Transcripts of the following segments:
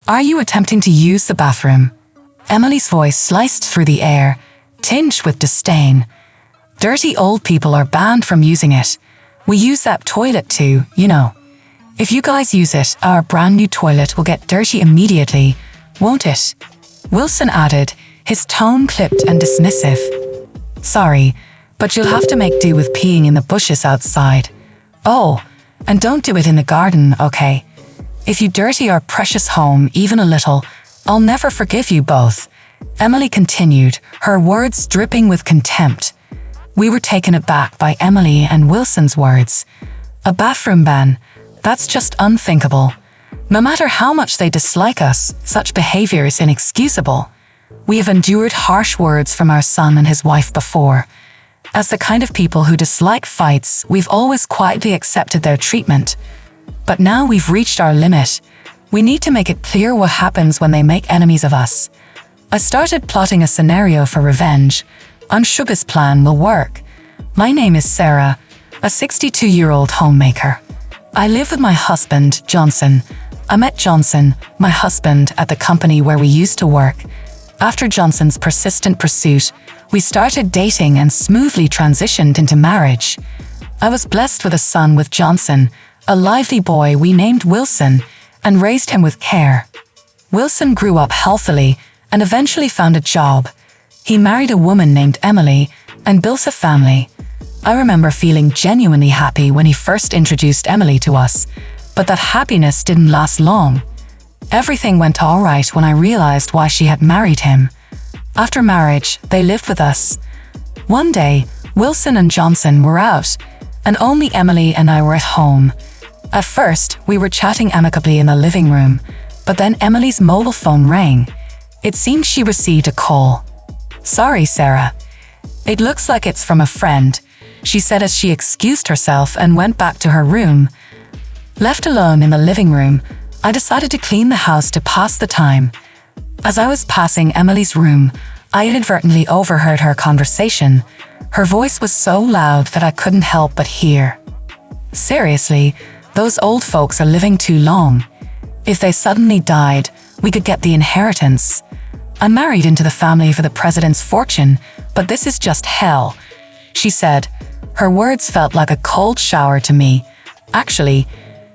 Are you attempting to use the bathroom? Emily's voice sliced through the air, tinged with disdain. Dirty old people are banned from using it. We use that toilet too, you know. If you guys use it, our brand new toilet will get dirty immediately, won't it? Wilson added, his tone clipped and dismissive. Sorry, but you'll have to make do with peeing in the bushes outside. Oh, and don't do it in the garden, okay? If you dirty our precious home even a little, I'll never forgive you both. Emily continued, her words dripping with contempt. We were taken aback by Emily and Wilson's words. A bathroom ban? That's just unthinkable. No matter how much they dislike us, such behavior is inexcusable. We have endured harsh words from our son and his wife before. As the kind of people who dislike fights, we've always quietly accepted their treatment. But now we've reached our limit. We need to make it clear what happens when they make enemies of us. I started plotting a scenario for revenge. I'm sure this plan will work. My name is Sarah, a 62-year-old homemaker. I live with my husband, Johnson. I met Johnson, my husband, at the company where we used to work. After Johnson's persistent pursuit, we started dating and smoothly transitioned into marriage. I was blessed with a son with Johnson, a lively boy we named Wilson, and raised him with care. Wilson grew up healthily and eventually found a job. He married a woman named Emily and built a family. I remember feeling genuinely happy when he first introduced Emily to us, but that happiness didn't last long. Everything went all right when I realized why she had married him. After marriage, they lived with us. One day, Wilson and Johnson were out, and only Emily and I were at home. At first, we were chatting amicably in the living room, but then Emily's mobile phone rang. It seemed she received a call. Sorry, Sarah. It looks like it's from a friend, she said as she excused herself and went back to her room. Left alone in the living room, I decided to clean the house to pass the time. As I was passing Emily's room, I inadvertently overheard her conversation. Her voice was so loud that I couldn't help but hear. Seriously, those old folks are living too long. If they suddenly died, we could get the inheritance. I married into the family for the president's fortune, but this is just hell, she said. Her words felt like a cold shower to me. Actually,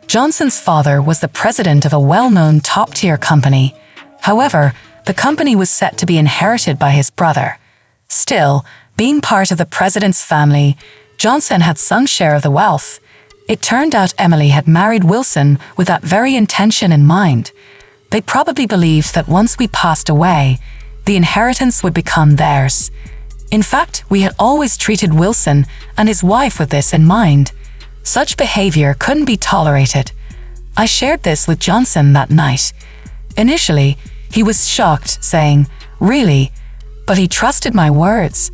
Johnson's father was the president of a well-known top-tier company. However, the company was set to be inherited by his brother. Still, being part of the president's family, Johnson had some share of the wealth. It turned out Emily had married Wilson with that very intention in mind. They probably believed that once we passed away, the inheritance would become theirs. In fact, we had always treated Wilson and his wife with this in mind. Such behavior couldn't be tolerated. I shared this with Johnson that night. Initially, he was shocked, saying, "Really?" But he trusted my words.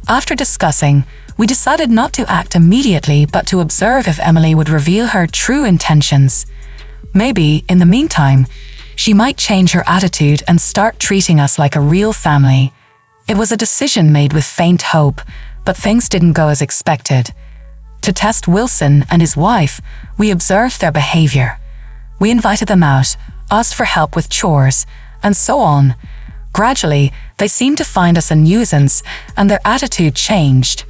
After discussing, we decided not to act immediately but to observe if Emily would reveal her true intentions. Maybe, in the meantime, she might change her attitude and start treating us like a real family. It was a decision made with faint hope, but things didn't go as expected. To test Wilson and his wife, we observed their behavior. We invited them out, asked for help with chores, and so on. Gradually, they seemed to find us a nuisance, and their attitude changed.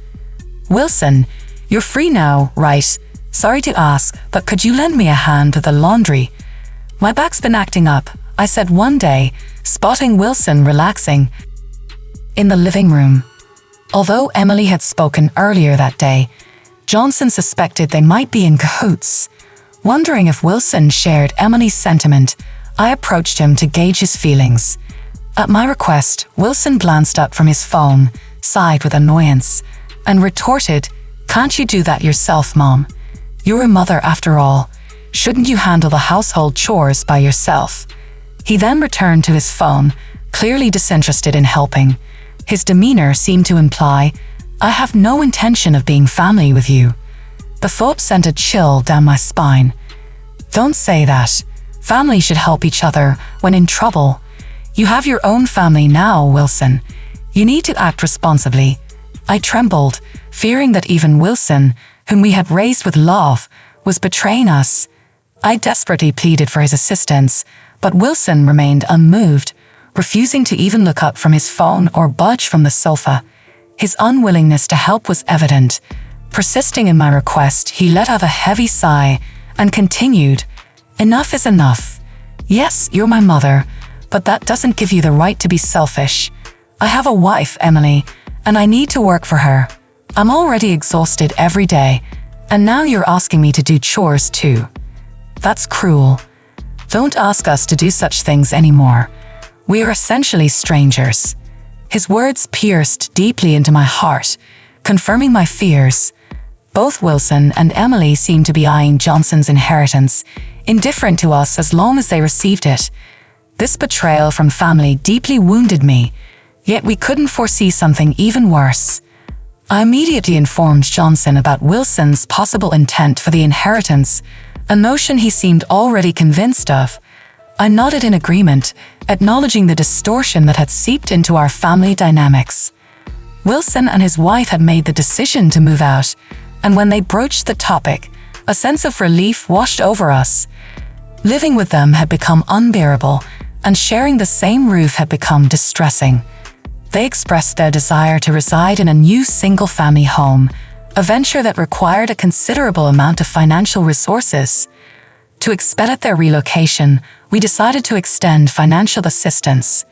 "Wilson, you're free now, right? Sorry to ask, but could you lend me a hand with the laundry? My back's been acting up," I said one day, spotting Wilson relaxing in the living room. Although Emily had spoken earlier that day, Johnson suspected they might be in cahoots. Wondering if Wilson shared Emily's sentiment, I approached him to gauge his feelings. At my request, Wilson glanced up from his phone, sighed with annoyance, and retorted, "Can't you do that yourself, Mom? You're a mother after all. Shouldn't you handle the household chores by yourself?" He then returned to his phone, clearly disinterested in helping. His demeanor seemed to imply, "I have no intention of being family with you." The thought sent a chill down my spine. Don't say that. Family should help each other when in trouble. You have your own family now, Wilson. You need to act responsibly. I trembled, fearing that even Wilson, whom we had raised with love, was betraying us. I desperately pleaded for his assistance, But Wilson remained unmoved, refusing to even look up from his phone or budge from the sofa. His unwillingness to help was evident. Persisting in my request, he let out a heavy sigh and continued, "Enough is enough. Yes, you're my mother, but that doesn't give you the right to be selfish. I have a wife, Emily, and I need to work for her. I'm already exhausted every day, and now you're asking me to do chores too. That's cruel. Don't ask us to do such things anymore. We are essentially strangers." His words pierced deeply into my heart, confirming my fears. Both Wilson and Emily seemed to be eyeing Johnson's inheritance, indifferent to us as long as they received it. This betrayal from family deeply wounded me, yet we couldn't foresee something even worse. I immediately informed Johnson about Wilson's possible intent for the inheritance, a notion he seemed already convinced of. I nodded in agreement, acknowledging the distortion that had seeped into our family dynamics. Wilson and his wife had made the decision to move out, and when they broached the topic, a sense of relief washed over us. Living with them had become unbearable, and sharing the same roof had become distressing. They expressed their desire to reside in a new single-family home, a venture that required a considerable amount of financial resources. To expedite their relocation, we decided to extend financial assistance.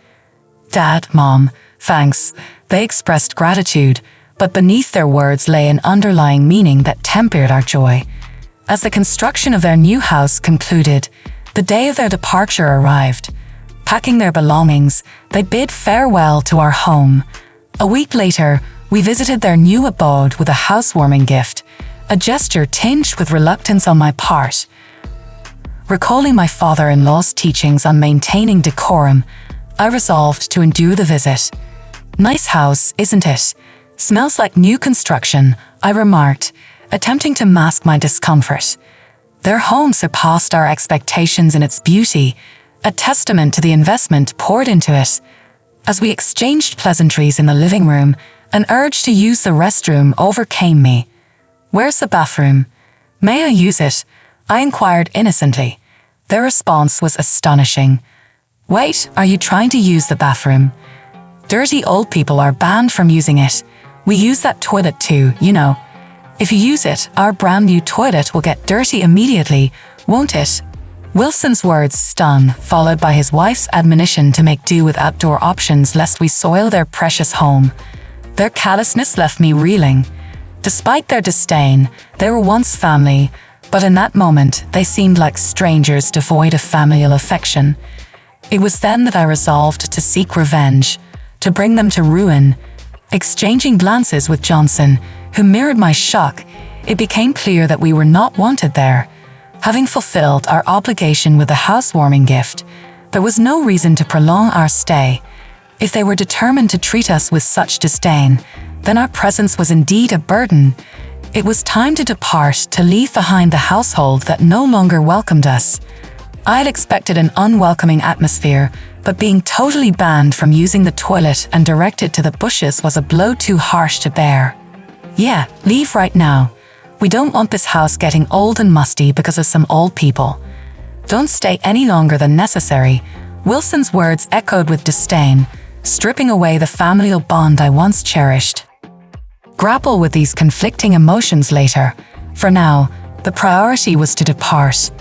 "Dad, Mom, thanks," they expressed gratitude, but beneath their words lay an underlying meaning that tempered our joy. As the construction of their new house concluded, the day of their departure arrived. Packing their belongings, they bid farewell to our home. A week later, we visited their new abode with a housewarming gift, a gesture tinged with reluctance on my part. Recalling my father-in-law's teachings on maintaining decorum, I resolved to endure the visit. "Nice house, isn't it? Smells like new construction," I remarked, attempting to mask my discomfort. Their home surpassed our expectations in its beauty, a testament to the investment poured into it. As we exchanged pleasantries in the living room, an urge to use the restroom overcame me. "Where's the bathroom? May I use it?" I inquired innocently. Their response was astonishing. "Wait, are you trying to use the bathroom? Dirty old people are banned from using it. We use that toilet too, you know. If you use it, our brand new toilet will get dirty immediately, won't it?" Wilson's words stung, followed by his wife's admonition to make do with outdoor options lest we soil their precious home. Their callousness left me reeling. Despite their disdain, they were once family, but in that moment they seemed like strangers devoid of familial affection. It was then that I resolved to seek revenge, to bring them to ruin. Exchanging glances with Johnson, who mirrored my shock, it became clear that we were not wanted there. Having fulfilled our obligation with the housewarming gift, there was no reason to prolong our stay. If they were determined to treat us with such disdain, then our presence was indeed a burden. It was time to depart, to leave behind the household that no longer welcomed us. I had expected an unwelcoming atmosphere, but being totally banned from using the toilet and directed to the bushes was a blow too harsh to bear. "Yeah, leave right now. We don't want this house getting old and musty because of some old people. Don't stay any longer than necessary." Wilson's words echoed with disdain, stripping away the familial bond I once cherished. Grapple with these conflicting emotions later. For now, the priority was to depart.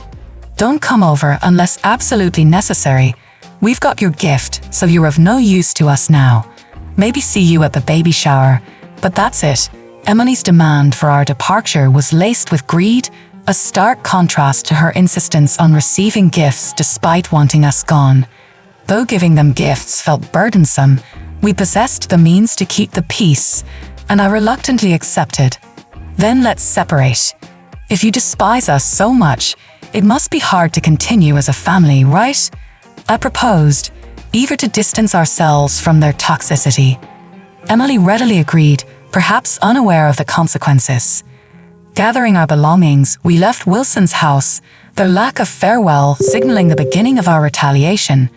"Don't come over unless absolutely necessary. We've got your gift, so you're of no use to us now. Maybe see you at the baby shower, but that's it." Emily's demand for our departure was laced with greed, a stark contrast to her insistence on receiving gifts despite wanting us gone. Though giving them gifts felt burdensome, we possessed the means to keep the peace, and I reluctantly accepted. "Then let's separate. If you despise us so much, it must be hard to continue as a family, right?" I proposed, eager to distance ourselves from their toxicity. Emily readily agreed, perhaps unaware of the consequences. Gathering our belongings, we left Wilson's house, their lack of farewell signaling the beginning of our retaliation.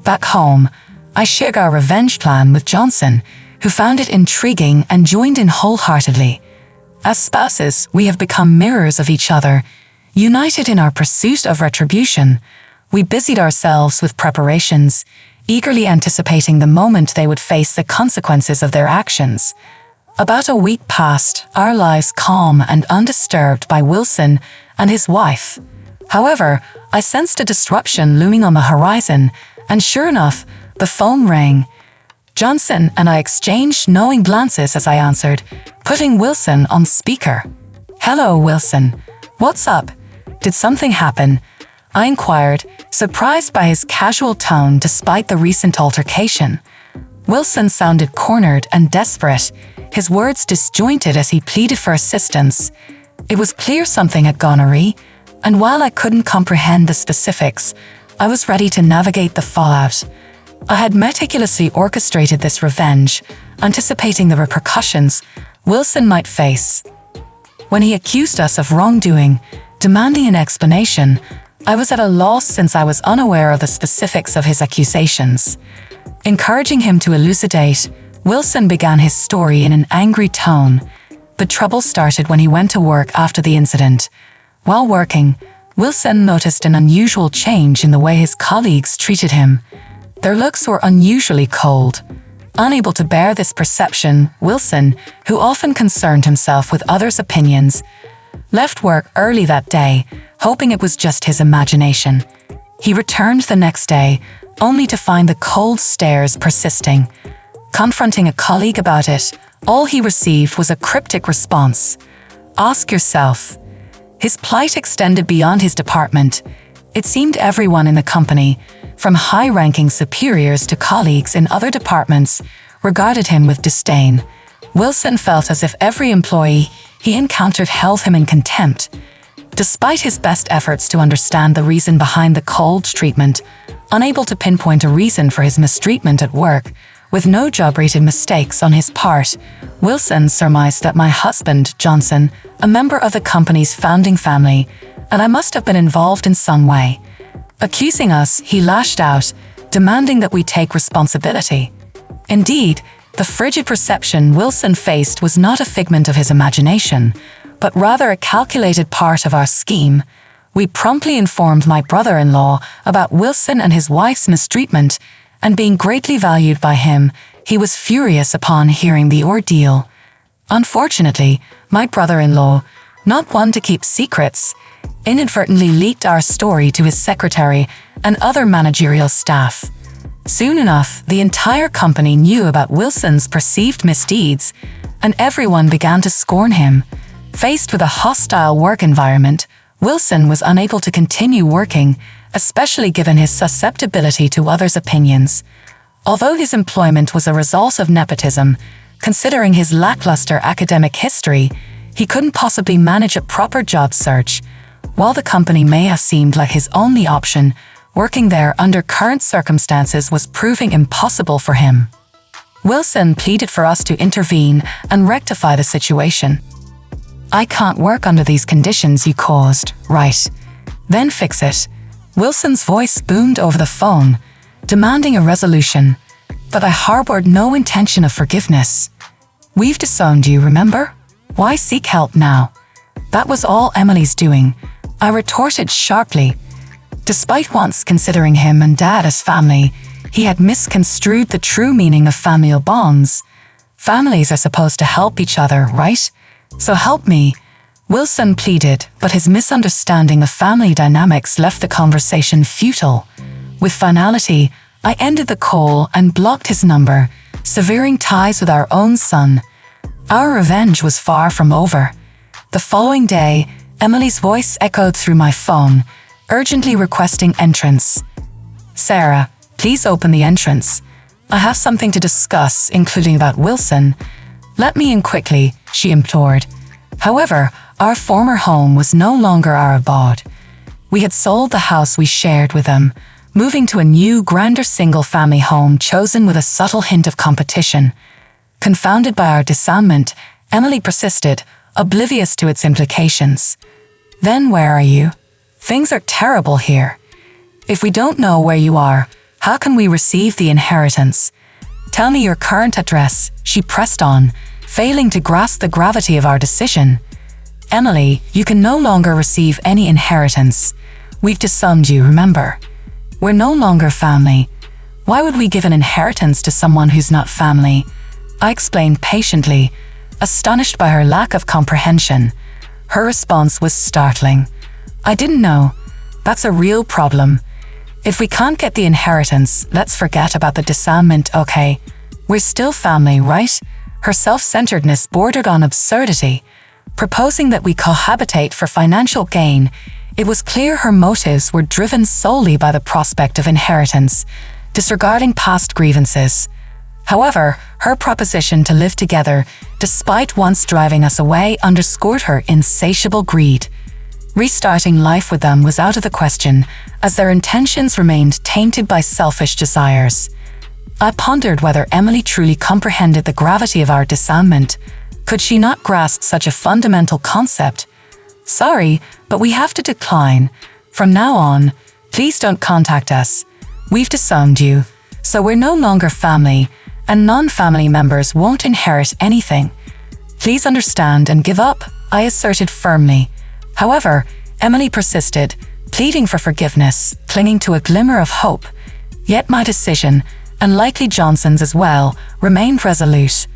Back home, I shared our revenge plan with Johnson, who found it intriguing and joined in wholeheartedly. As spouses, we have become mirrors of each other, united in our pursuit of retribution. We busied ourselves with preparations, eagerly anticipating the moment they would face the consequences of their actions. About a week passed, our lives calm and undisturbed by Wilson and his wife. However, I sensed a disruption looming on the horizon, and sure enough, the phone rang. Johnson and I exchanged knowing glances as I answered, putting Wilson on speaker. "Hello, Wilson. What's up? Did something happen?" I inquired, surprised by his casual tone despite the recent altercation. Wilson sounded cornered and desperate, his words disjointed as he pleaded for assistance. It was clear something had gone awry, and while I couldn't comprehend the specifics, I was ready to navigate the fallout. I had meticulously orchestrated this revenge, anticipating the repercussions Wilson might face. When he accused us of wrongdoing, demanding an explanation, I was at a loss since I was unaware of the specifics of his accusations. Encouraging him to elucidate, Wilson began his story in an angry tone. The trouble started when he went to work after the incident. While working, Wilson noticed an unusual change in the way his colleagues treated him. Their looks were unusually cold. Unable to bear this perception, Wilson, who often concerned himself with others' opinions, left work early that day, hoping it was just his imagination. He returned the next day, only to find the cold stares persisting. Confronting a colleague about it, all he received was a cryptic response. "Ask yourself." His plight extended beyond his department. It seemed everyone in the company, from high-ranking superiors to colleagues in other departments, regarded him with disdain. Wilson felt as if every employee he encountered held him in contempt. Despite his best efforts to understand the reason behind the cold treatment, unable to pinpoint a reason for his mistreatment at work, with no job-related mistakes on his part, Wilson surmised that my husband, Johnson, a member of the company's founding family, and I must have been involved in some way. Accusing us, he lashed out, demanding that we take responsibility. Indeed, the frigid perception Wilson faced was not a figment of his imagination, but rather a calculated part of our scheme. We promptly informed my brother-in-law about Wilson and his wife's mistreatment, and being greatly valued by him, he was furious upon hearing the ordeal. Unfortunately, my brother-in-law, not one to keep secrets, inadvertently leaked our story to his secretary and other managerial staff. Soon enough, the entire company knew about Wilson's perceived misdeeds, and everyone began to scorn him. Faced with a hostile work environment, Wilson was unable to continue working, especially given his susceptibility to others' opinions. Although his employment was a result of nepotism, considering his lackluster academic history, he couldn't possibly manage a proper job search. While the company may have seemed like his only option, working there under current circumstances was proving impossible for him. Wilson pleaded for us to intervene and rectify the situation. "I can't work under these conditions you caused, right? Then fix it." Wilson's voice boomed over the phone, demanding a resolution, but I harbored no intention of forgiveness. "We've disowned you, remember? Why seek help now?" "That was all Emily's doing," I retorted sharply. Despite once considering him and Dad as family, he had misconstrued the true meaning of familial bonds. Families are supposed to help each other, right? So help me. Wilson pleaded, but his misunderstanding of family dynamics left the conversation futile. With finality, I ended the call and blocked his number, severing ties with our own son. Our revenge was far from over. The following day, Emily's voice echoed through my phone, urgently requesting entrance. "Sarah, please open the entrance. I have something to discuss, including about Wilson." "Let me in quickly," she implored. However, our former home was no longer our abode. We had sold the house we shared with them, moving to a new, grander single-family home chosen with a subtle hint of competition. Confounded by our disarmament, Emily persisted, oblivious to its implications. "Then where are you? Things are terrible here. If we don't know where you are, how can we receive the inheritance? Tell me your current address," she pressed on, failing to grasp the gravity of our decision. "Emily, you can no longer receive any inheritance. We've disowned you, remember? We're no longer family. Why would we give an inheritance to someone who's not family? I explained patiently, astonished by her lack of comprehension. Her response was startling. I didn't know. That's a real problem. If we can't get the inheritance, let's forget about the disarmament, okay? We're still family, right? Her self-centeredness bordered on absurdity. Proposing that we cohabitate for financial gain, it was clear her motives were driven solely by the prospect of inheritance, disregarding past grievances. However, her proposition to live together, despite once driving us away, underscored her insatiable greed. Restarting life with them was out of the question, as their intentions remained tainted by selfish desires. I pondered whether Emily truly comprehended the gravity of our disarmament. Could she not grasp such a fundamental concept? Sorry, but we have to decline. From now on, please don't contact us. We've disowned you, so we're no longer family, and non-family members won't inherit anything. Please understand and give up, I asserted firmly. However, Emily persisted, pleading for forgiveness, clinging to a glimmer of hope. Yet my decision, and likely Johnson's as well, remained resolute.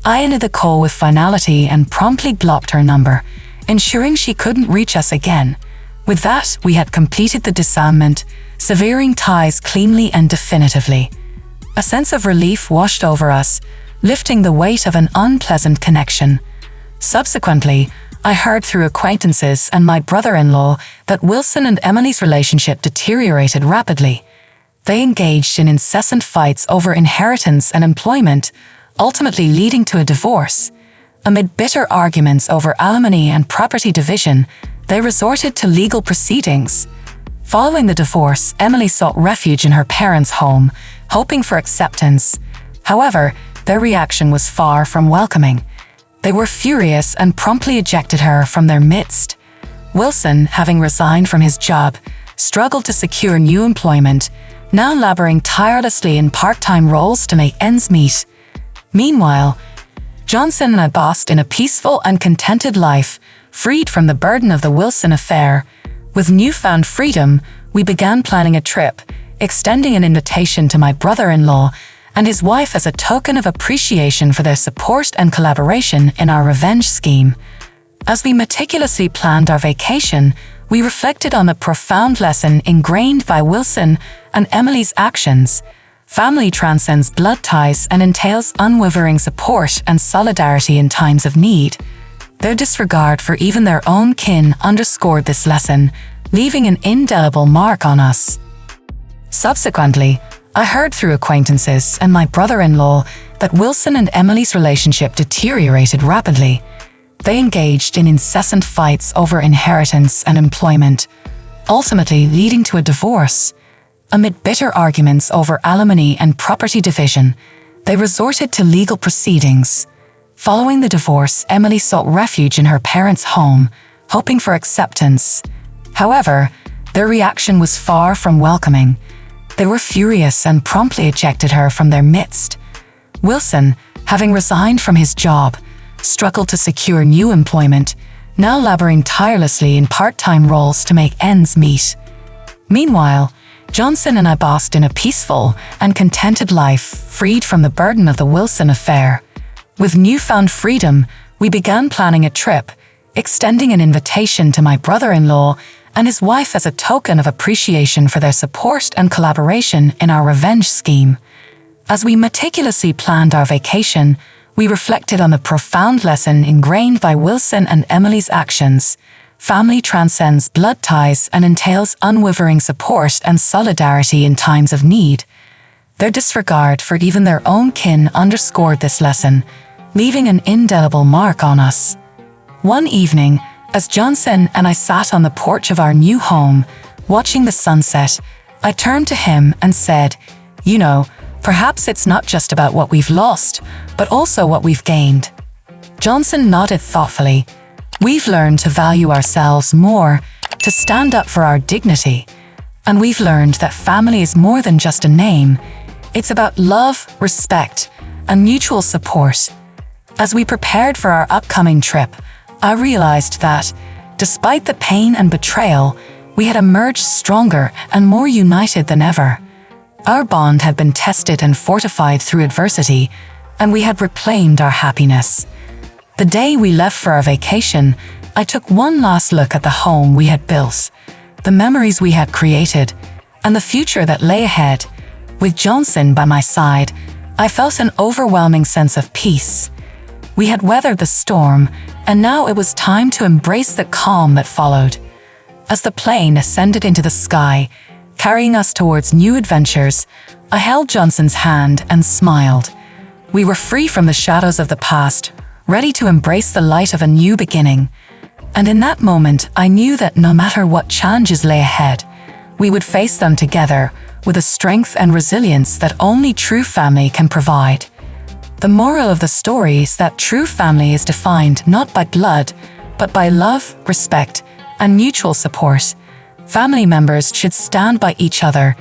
I ended the call with finality and promptly blocked her number, ensuring she couldn't reach us again. With that, we had completed the disarmament, severing ties cleanly and definitively. A sense of relief washed over us, lifting the weight of an unpleasant connection. Subsequently, I heard through acquaintances and my brother-in-law that Wilson and Emily's relationship deteriorated rapidly. They engaged in incessant fights over inheritance and employment, ultimately leading to a divorce. Amid bitter arguments over alimony and property division, they resorted to legal proceedings. Following the divorce, Emily sought refuge in her parents' home, hoping for acceptance. However, their reaction was far from welcoming. They were furious and promptly ejected her from their midst. Wilson, having resigned from his job, struggled to secure new employment, now laboring tirelessly in part-time roles to make ends meet. Meanwhile, Johnson and I basked in a peaceful and contented life, freed from the burden of the Wilson affair. With newfound freedom, we began planning a trip, extending an invitation to my brother-in-law and his wife as a token of appreciation for their support and collaboration in our revenge scheme. As we meticulously planned our vacation, we reflected on the profound lesson ingrained by Wilson and Emily's actions. Family transcends blood ties and entails unwavering support and solidarity in times of need. Their disregard for even their own kin underscored this lesson, leaving an indelible mark on us. Subsequently, I heard through acquaintances and my brother-in-law that Wilson and Emily's relationship deteriorated rapidly. They engaged in incessant fights over inheritance and employment, ultimately leading to a divorce. Amid bitter arguments over alimony and property division, they resorted to legal proceedings. Following the divorce, Emily sought refuge in her parents' home, hoping for acceptance. However, their reaction was far from welcoming. They were furious and promptly ejected her from their midst. Wilson, having resigned from his job, struggled to secure new employment, now laboring tirelessly in part-time roles to make ends meet. Meanwhile, Johnson and I basked in a peaceful and contented life, freed from the burden of the Wilson affair. With newfound freedom, we began planning a trip, extending an invitation to my brother-in-law and his wife as a token of appreciation for their support and collaboration in our revenge scheme. As we meticulously planned our vacation, we reflected on the profound lesson ingrained by Wilson and Emily's actions. Family transcends blood ties and entails unwavering support and solidarity in times of need. Their disregard for even their own kin underscored this lesson, leaving an indelible mark on us. One evening, as Johnson and I sat on the porch of our new home, watching the sunset, I turned to him and said, "You know, perhaps it's not just about what we've lost, but also what we've gained." Johnson nodded thoughtfully. "We've learned to value ourselves more, to stand up for our dignity. And we've learned that family is more than just a name. It's about love, respect, and mutual support." As we prepared for our upcoming trip, I realized that, despite the pain and betrayal, We had emerged stronger and more united than ever. Our bond had been tested and fortified through adversity, and we had reclaimed our happiness. The day we left for our vacation, I took one last look at the home we had built, the memories we had created, and the future that lay ahead. With Johnson by my side, I felt an overwhelming sense of peace. We had weathered the storm, and now it was time to embrace the calm that followed. As the plane ascended into the sky, carrying us towards new adventures, I held Johnson's hand and smiled. We were free from the shadows of the past, ready to embrace the light of a new beginning. And in that moment, I knew that no matter what challenges lay ahead, we would face them together with a strength and resilience that only true family can provide. The moral of the story is that true family is defined not by blood, but by love, respect, and mutual support. Family members should stand by each other,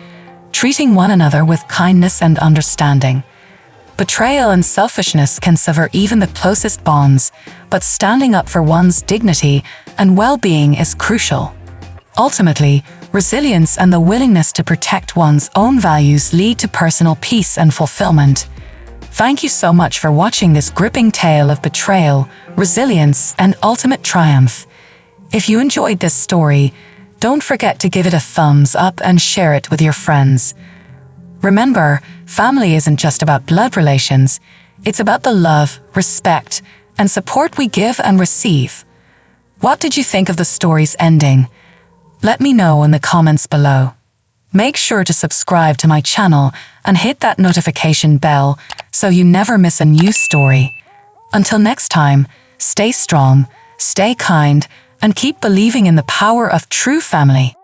treating one another with kindness and understanding. Betrayal and selfishness can sever even the closest bonds, but standing up for one's dignity and well-being is crucial. Ultimately, resilience and the willingness to protect one's own values lead to personal peace and fulfillment. Thank you so much for watching this gripping tale of betrayal, resilience, and ultimate triumph. If you enjoyed this story, don't forget to give it a thumbs up and share it with your friends. Remember, family isn't just about blood relations, it's about the love, respect, and support we give and receive. What did you think of the story's ending? Let me know in the comments below. Make sure to subscribe to my channel and hit that notification bell so you never miss a new story. Until next time, stay strong, stay kind, and keep believing in the power of true family.